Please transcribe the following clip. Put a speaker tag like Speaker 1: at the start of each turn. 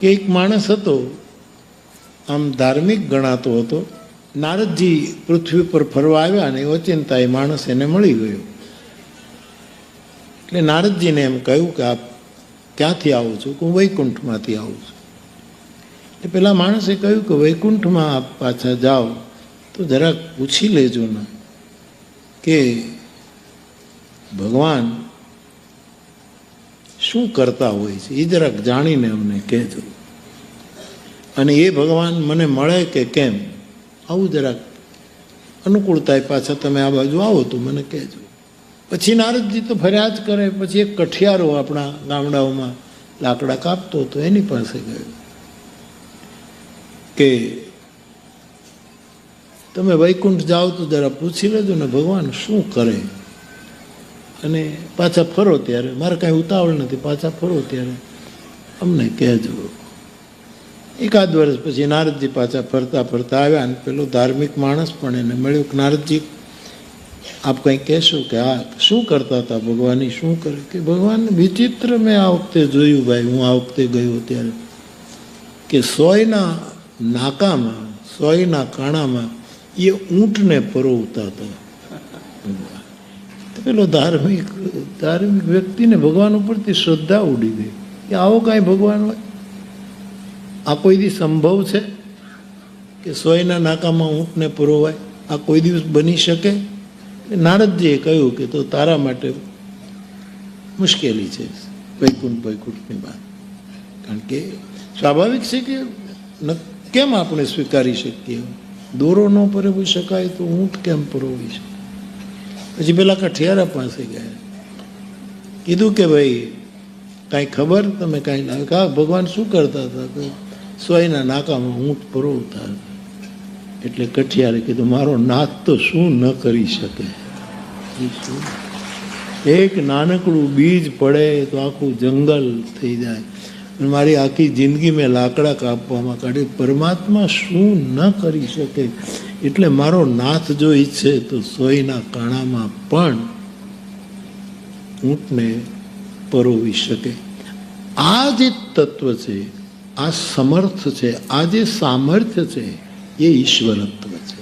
Speaker 1: કે એક માણસ હતો, આમ ધાર્મિક ગણાતો હતો. નારદજી પૃથ્વી પર ફરવા આવ્યા અને ઓચિંતા એ માણસ એને મળી ગયો. એટલે નારદજીને એમ કહ્યું કે આપ ક્યાંથી આવો છો? હું વૈકુંઠમાંથી આવું છું. એટલે પેલા માણસે કહ્યું કે વૈકુંઠમાં આપ પાછા જાઓ તો જરાક પૂછી લેજો ને કે ભગવાન શું કરતા હોય છે, એ જરાક જાણીને અમને કહેજો. અને એ ભગવાન મને મળે કે કેમ, આવું જરાક અનુકૂળતાએ પાછા તમે આ બાજુ આવો તો મને કહેજો. પછી નારદજી તો ફરિયાદ કરે. પછી એક કઠિયારો આપણા ગામડાઓમાં લાકડા કાપતો હતો, એની પાસે ગયો કે તમે વૈકુંઠ જાઓ તો જરા પૂછી લેજો ને ભગવાન શું કરે, અને પાછા ફરો ત્યારે, મારે કાંઈ ઉતાવળ નથી, પાછા ફરો ત્યારે અમને કહેજો. એકાદ વર્ષ પછી નારદજી પાછા ફરતા ફરતા આવ્યા અને પેલો ધાર્મિક માણસ પણ એને મળ્યો કે નારદજી આપ કંઈ કહેશો કે હા શું કરતા હતા ભગવાન, શું કરે? કે ભગવાન વિચિત્ર મેં આ વખતે જોયું ભાઈ, હું આ વખતે ગયો ત્યારે કે સોયના નાકામાં, સોયના કાણામાં એ ઊંટને પરોવતા હતા. પેલો ધાર્મિક વ્યક્તિને ભગવાન ઉપરથી શ્રદ્ધા ઉડી ગઈ કે આવો કાંઈ ભગવાન હોય? આ કોઈ દી સંભવ છે કે સોયના નાકામાં ઊંટને પરોવાય? આ કોઈ દિવસ બની શકે? નારદજીએ કહ્યું કે તો તારા માટે મુશ્કેલી છે વૈકુંઠની વાત. કારણ કે સ્વાભાવિક છે કે કેમ આપણે સ્વીકારી શકીએ? દોરો ન પરોવી શકાય તો ઊંટ કેમ પરોવી શકે? પછી પેલા કઠિયારા પાસે ગયા, કીધું કે ભાઈ કાંઈ ખબર, તમે કાંઈ ના? કા ભગવાન શું કરતા હતા? સોયના નાકામાં ઊંટ પરોવતા હતા. એટલે કઠિયારે કીધું મારો નાથ તો શું ન કરી શકે? એક નાનકડું બીજ પડે તો આખું જંગલ થઈ જાય. મારી આખી જિંદગી મેં લાકડા કાપવામાં કાઢી, પરમાત્મા શું ન કરી શકે? એટલે મારો નાથ જો ઈચ્છે તો સોયના કાણામાં પણ ઊંટને પરોવી શકે. આ જે તત્વ છે, આ સમર્થ છે, આ જે સામર્થ્ય છે, એ ઈશ્વરત્વ છે.